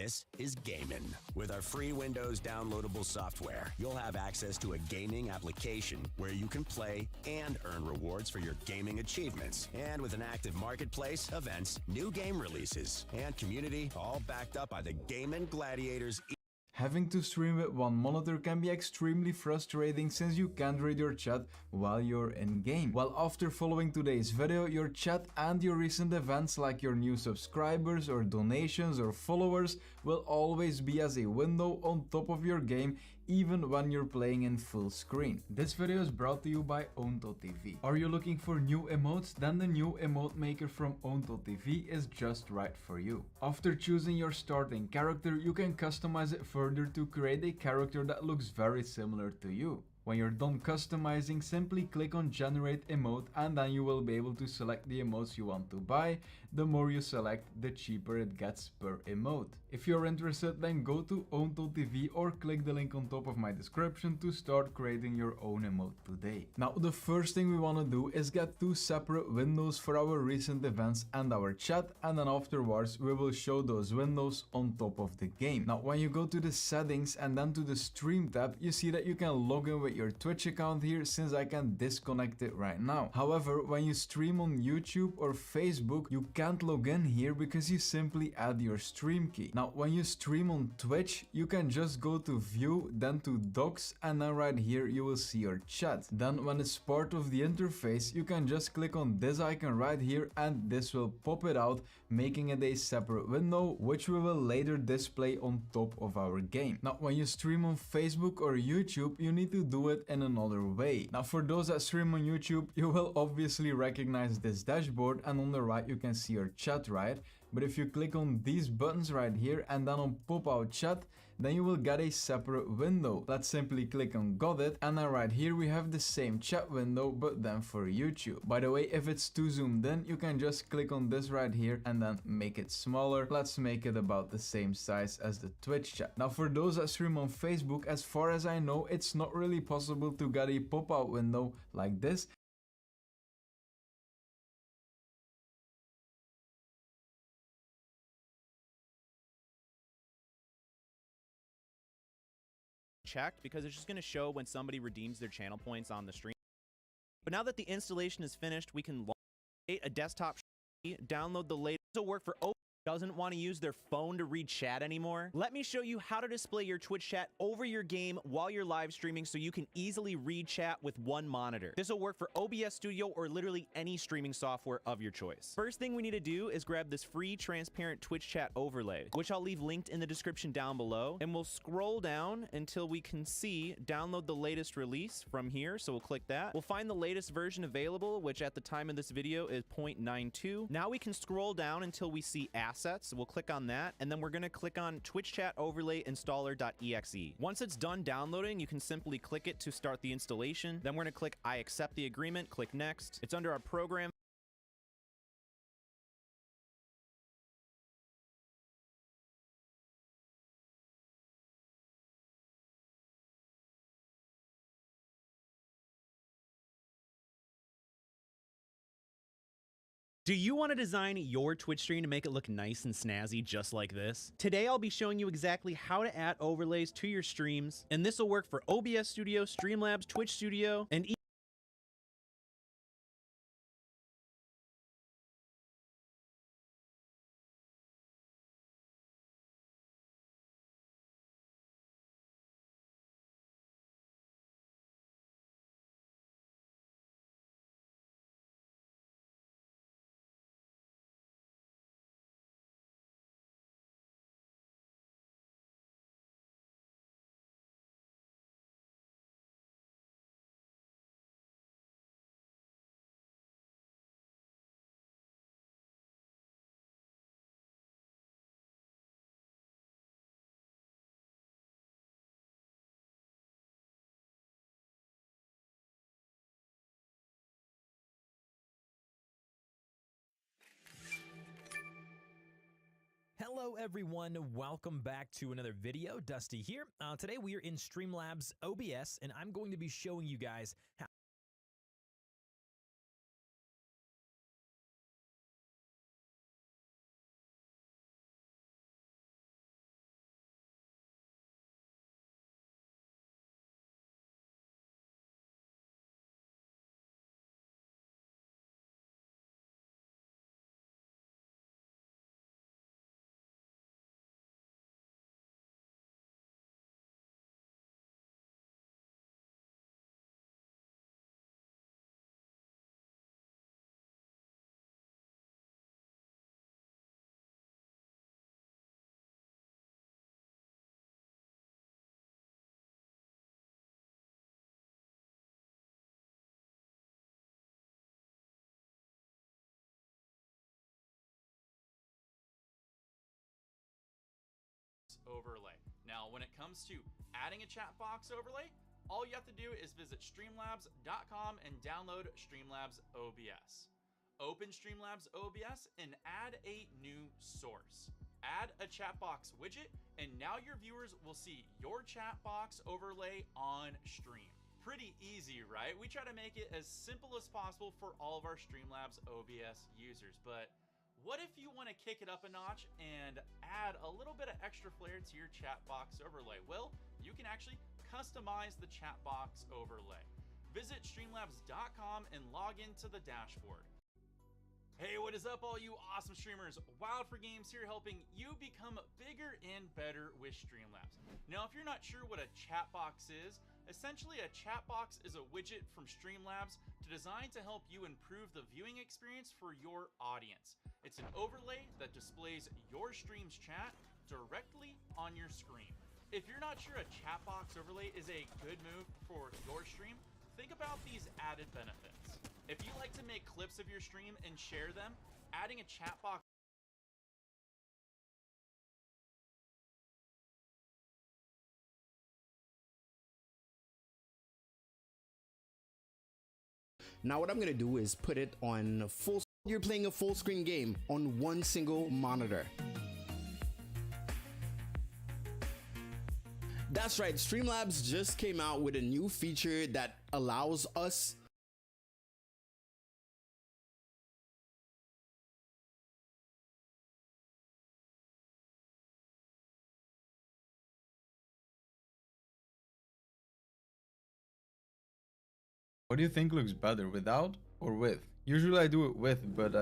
This is Gaming. With our free Windows downloadable software, you'll have access to a gaming application where you can play and earn rewards for your gaming achievements. And with an active marketplace, events, new game releases, and community, all backed up by the Gaming Gladiators. Having to stream with one monitor can be extremely frustrating since you can't read your chat while you're in game. Well, after following today's video, your chat and your recent events like your new subscribers or donations or followers will always be as a window on top of your game even when you're playing in full screen. This video is brought to you by mw3. Are you looking for new emotes? Then the new emote maker from mw3 is just right for you. After choosing your starting character, you can customize it further to create a character that looks very similar to you. When you're done customizing, simply click on generate emote and then you will be able to select the emotes you want to buy. The more you select, the cheaper it gets per emote. If you're interested, then go to mw3 or click the link on top of my description to start creating your own emote today. Now, the first thing we want to do is get two separate windows for our recent events and our chat, and then afterwards we will show those windows on top of the game. Now, when you go to the settings and then to the stream tab, you see that you can log in with your Twitch account here, since I can disconnect it right now. However, when you stream on YouTube or Facebook, you can't log in here because you simply add your stream key. Now, when you stream on Twitch, you can just go to view, then to docs, and then right here you will see your chat. Then when it's part of the interface, you can just click on this icon right here and this will pop it out, making it a separate window, which we will later display on top of our game. Now, when you stream on Facebook or YouTube, you need to do it in another way. Now, for those that stream on YouTube, you will obviously recognize this dashboard, and on the right you can see your chat, right? But if you click on these buttons right here and then on pop out chat, then you will get a separate window. Let's simply click on got it, and then right here we have the same chat window, but then for YouTube. By the way, if it's too zoomed in, you can just click on this right here and then make it smaller. Let's make it about the same size as the Twitch chat. Now, for those that stream on Facebook, as far as I know, it's not really possible to get a pop-out window like this. Checked because it's just going to show when somebody redeems their channel points on the stream. But now that the installation is finished, we can launch a desktop, download the latest. This will work for doesn't want to use their phone to read chat anymore. Let me show you how to display your Twitch chat over your game while you're live streaming so you can easily read chat with one monitor. This will work for OBS Studio or literally any streaming software of your choice. First thing we need to do is grab this free transparent Twitch chat overlay, which I'll leave linked in the description down below, and we'll scroll down until we can see download the latest release from here. So we'll click that. We'll find the latest version available, which at the time of this video is 0.92. Now we can scroll down until we see assets. We'll click on that, and then we're going to click on Twitch Chat Overlay Installer.exe. Once it's done downloading, you can simply click it to start the installation. Then we're going to click I accept the agreement, click next. It's under our program. Do you want to design your Twitch stream to make it look nice and snazzy just like this? Today I'll be showing you exactly how to add overlays to your streams, and this will work for OBS Studio, Streamlabs, Twitch Studio, and Hello everyone, welcome back to another video. Dusty here. Today we are in Streamlabs OBS, and I'm going to be showing you guys how overlay. Now, when it comes to adding a chat box overlay, all you have to do is visit streamlabs.com and download Streamlabs OBS. Open Streamlabs OBS and add a new source. Add a chat box widget, and now your viewers will see your chat box overlay on stream. Pretty easy, right? We try to make it as simple as possible for all of our Streamlabs OBS users, but what if you want to kick it up a notch and add a little bit of extra flair to your chat box overlay? Well, you can actually customize the chat box overlay. Visit streamlabs.com and log into the dashboard. Hey, what is up, all you awesome streamers? Wild for Games here, helping you become bigger and better with Streamlabs. Now, if you're not sure what a chat box is, essentially a chat box is a widget from Streamlabs designed to help you improve the viewing experience for your audience. It's an overlay that displays your stream's chat directly on your screen. If you're not sure a chat box overlay is a good move for your stream, think about these added benefits. If you like to make clips of your stream and share them, adding a chat box Now what I'm gonna do is put it on full. You're playing a full screen game on one single monitor. That's right, Streamlabs just came out with a new feature that allows us What do you think looks better, without or with? Usually I do it with, but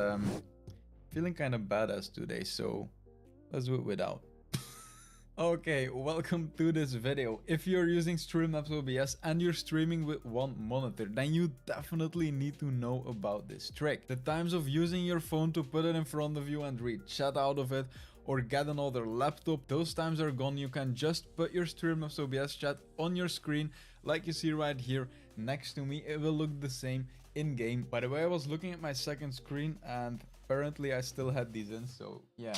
feeling kind of badass today, so let's do it without. Okay, welcome to this video. If you're using Streamlabs OBS and you're streaming with one monitor, then you definitely need to know about this trick. The times of using your phone to put it in front of you and read chat out of it, or get another laptop, those times are gone. You can just put your Streamlabs OBS chat on your screen, like you see right here next to me. It will look the same in game. By the way, I was looking at my second screen and apparently I still had these in, so yeah.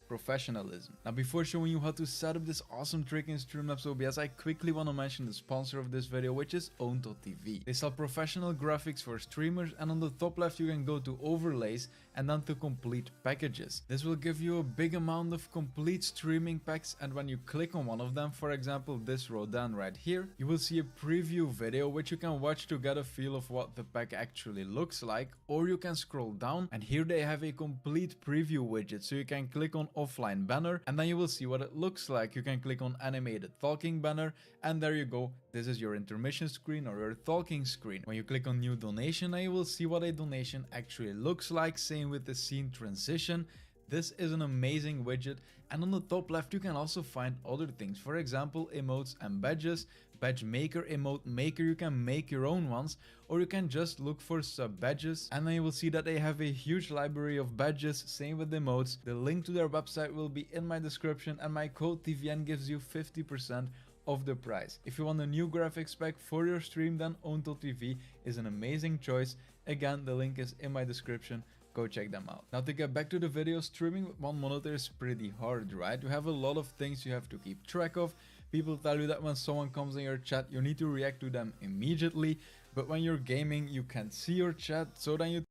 Professionalism. Now, before showing you how to set up this awesome trick in Streamlabs OBS, I quickly want to mention the sponsor of this video, which is mw3. They sell professional graphics for streamers, and on the top left you can go to overlays and then to complete packages. This will give you a big amount of complete streaming packs, and when you click on one of them, for example this row down right here, you will see a preview video which you can watch to get a feel of what the pack actually looks like, or you can scroll down and here they have a complete preview widget, so you can click on offline banner and then you will see what it looks like. You can click on animated talking banner and there you go. This is your intermission screen or your talking screen. When you click on new donation, then you will see what a donation actually looks like. Same with the scene transition. This is an amazing widget, and on the top left you can also find other things, for example emotes and badges, badge maker, emote maker. You can make your own ones, or you can just look for sub badges and then you will see that they have a huge library of badges. Same with emotes. The link to their website will be in my description, and my code TVN gives you 50% of the price. If you want a new graphics pack for your stream, then mw3 is an amazing choice. Again, the link is in my description. Go check them out. Now, to get back to the video, streaming with one monitor is pretty hard, right? You have a lot of things you have to keep track of. People tell you that when someone comes in your chat, you need to react to them immediately. But when you're gaming, you can't see your chat, so then you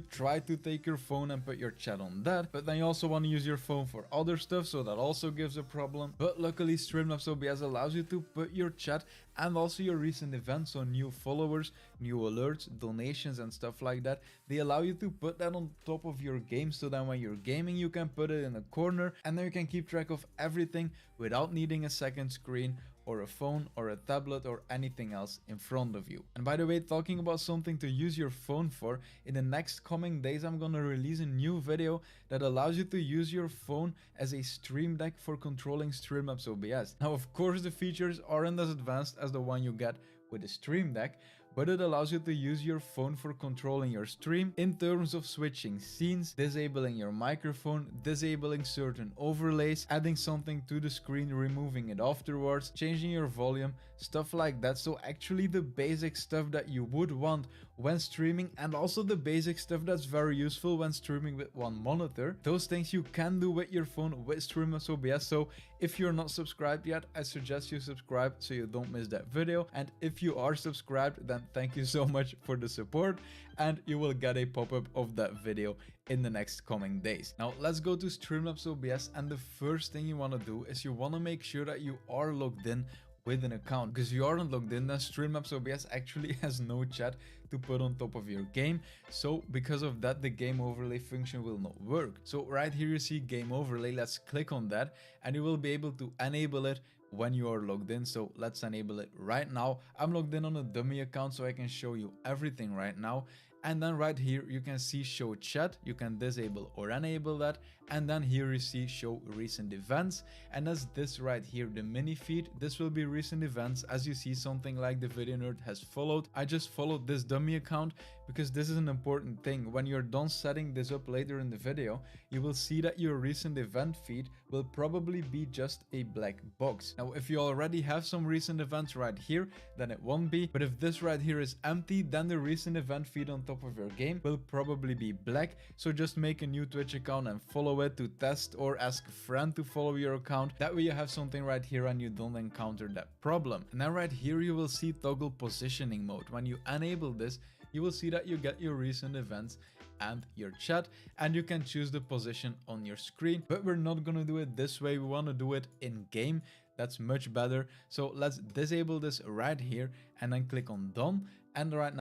try to take your phone and put your chat on that, but then you also want to use your phone for other stuff, so that also gives a problem. But luckily Streamlabs OBS allows you to put your chat and also your recent events, so new followers, new alerts, donations and stuff like that. They allow you to put that on top of your game, so that when you're gaming you can put it in a corner and then you can keep track of everything without needing a second screen or a phone or a tablet or anything else in front of you. And by the way, talking about something to use your phone for, in the next coming days I'm gonna release a new video that allows you to use your phone as a stream deck for controlling Streamlabs OBS. Now, of course, the features aren't as advanced as the one you get with the stream deck, but it allows you to use your phone for controlling your stream in terms of switching scenes, disabling your microphone, disabling certain overlays, adding something to the screen, removing it afterwards, changing your volume, stuff like that. So actually the basic stuff that you would want when streaming, and also the basic stuff that's very useful when streaming with one monitor. Those things you can do with your phone with Streamlabs OBS. So if you're not subscribed yet, I suggest you subscribe so you don't miss that video. And if you are subscribed, then thank you so much for the support, and you will get a pop-up of that video in the next coming days. Now let's go to Streamlabs OBS, and the first thing you want to do is you want to make sure that you are logged in with an account, because you aren't logged in, then Streamlabs OBS actually has no chat to put on top of your game. So because of that, the game overlay function will not work. So right here you see game overlay. Let's click on that and you will be able to enable it when you are logged in. So let's enable it right now. I'm logged in on a dummy account, so I can show you everything right now. And then right here you can see show chat. You can disable or enable that. And then here you see show recent events, and as this right here, the mini feed, this will be recent events. As you see, something like the video nerd has followed. I just followed this dummy account because this is an important thing. When you're done setting this up later in the video, you will see that your recent event feed will probably be just a black box. Now if you already have some recent events right here, then it won't be, but if this right here is empty, then the recent event feed on top of your game will probably be black. So just make a new Twitch account and follow it to test, or ask a friend to follow your account. That way you have something right here and you don't encounter that problem. And then right here you will see toggle positioning mode. When you enable this, you will see that you get your recent events and your chat, and you can choose the position on your screen. But we're not gonna do it this way, we want to do it in game. That's much better. So let's disable this right here and then click on done. And right now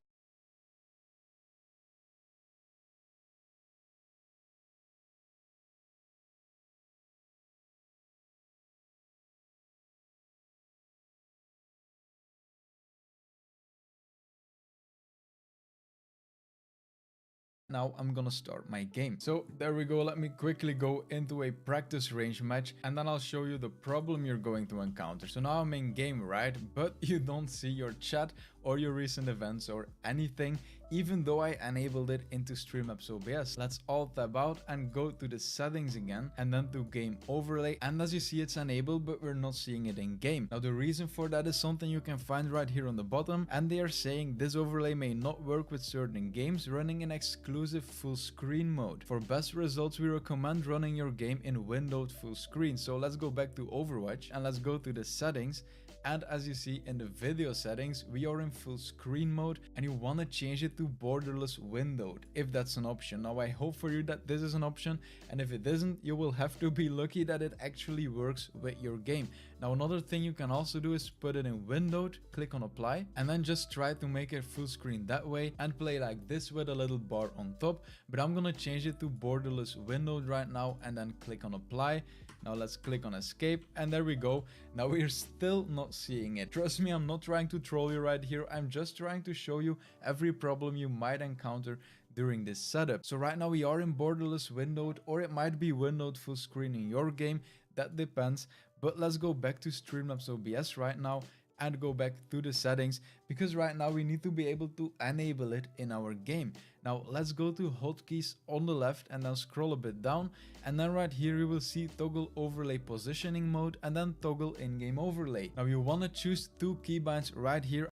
I'm gonna start my game. So there we go. Let me quickly go into a practice range match, and then I'll show you the problem you're going to encounter. So now I'm in game, right? But you don't see your chat or your recent events or anything, even though I enabled it into Streamlabs OBS. Let's alt tab out and go to the settings again, and then to game overlay. And as you see, it's enabled, but we're not seeing it in game. Now the reason for that is something you can find right here on the bottom, and they are saying this overlay may not work with certain games running in exclusive full screen mode. For best results, we recommend running your game in windowed full screen. So let's go back to Overwatch and let's go to the settings. And as you see in the video settings, we are in full screen mode, and you want to change it to borderless windowed if that's an option. Now I hope for you that this is an option, and if it isn't, you will have to be lucky that it actually works with your game. Now another thing you can also do is put it in windowed, click on apply, and then just try to make it full screen that way and play like this with a little bar on top. But I'm gonna change it to borderless windowed right now, and then click on apply. Now let's click on escape, and there we go. Now we're still not seeing it. Trust me, I'm not trying to troll you right here. I'm just trying to show you every problem you might encounter during this setup. So right now we are in borderless windowed, or it might be windowed full screen in your game. That depends. But let's go back to Streamlabs OBS right now and go back to the settings, because right now we need to be able to enable it in our game. Now let's go to hotkeys on the left and then scroll a bit down, and then right here you will see toggle overlay positioning mode and then toggle in-game overlay. Now you want to choose two keybinds right here.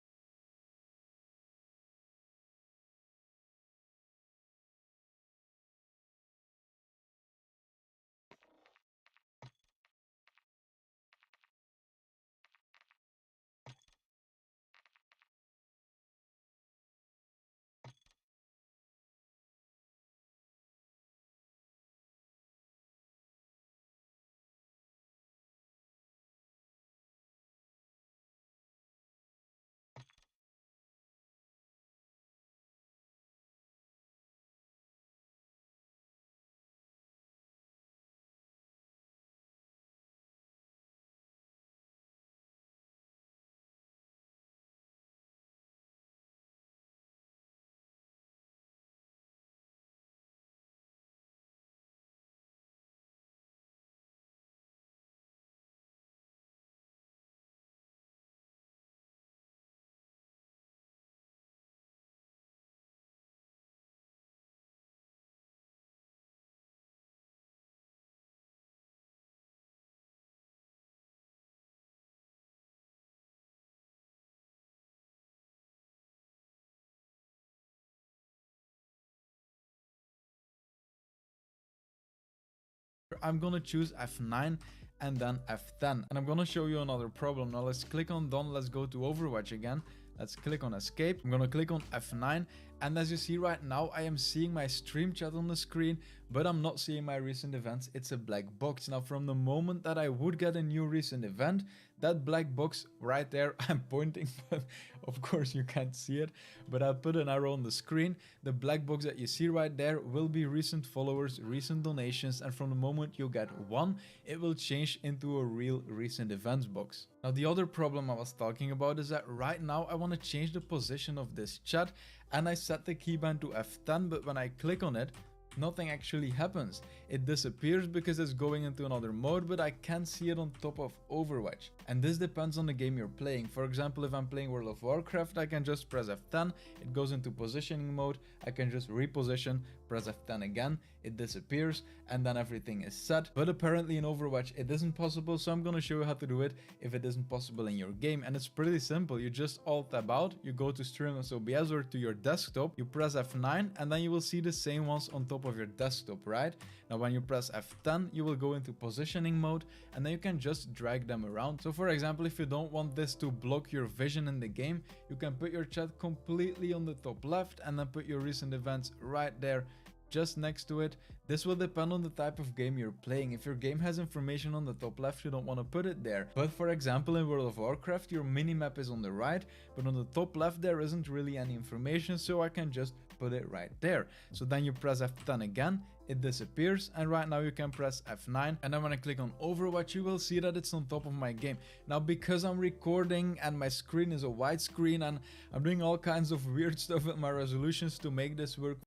I'm gonna choose F9 and then F10. And I'm gonna show you another problem. Now let's click on done. Let's go to Overwatch again. Let's click on escape. I'm gonna click on F9. And as you see right now, I am seeing my stream chat on the screen, but I'm not seeing my recent events. It's a black box. Now, from the moment that I would get a new recent event, that black box right there, I'm pointing, but of course you can't see it, but I'll put an arrow on the screen. The black box that you see right there will be recent followers, recent donations, and from the moment you get one, it will change into a real recent events box. Now, the other problem I was talking about is that right now I want to change the position of this chat, and I set the keybind to F10, but when I click on it, nothing actually happens. It disappears because it's going into another mode, but I can't see it on top of Overwatch. And this depends on the game you're playing. For example, if I'm playing World of Warcraft, I can just press F10, it goes into positioning mode, I can just reposition, press F10 again, it disappears, and then everything is set. But apparently in Overwatch it isn't possible, so I'm gonna show you how to do it if it isn't possible in your game. And it's pretty simple. You just Alt-Tab out, you go to Streamlabs OBS or to your desktop, you press F9, and then you will see the same ones on top of your desktop, right? Now when you press F10, you will go into positioning mode, and then you can just drag them around. So for example, if you don't want this to block your vision in the game, you can put your chat completely on the top left and then put your recent events right there just next to it. This will depend on the type of game you're playing. If your game has information on the top left, you don't want to put it there. But for example, in World of Warcraft, your minimap is on the right, but on the top left there isn't really any information, so I can just put it right there. So then you press F10 again, it disappears, and right now you can press F9, and then when I click on Overwatch, you will see that it's on top of my game. Now, because I'm recording and my screen is a widescreen and I'm doing all kinds of weird stuff with my resolutions to make this work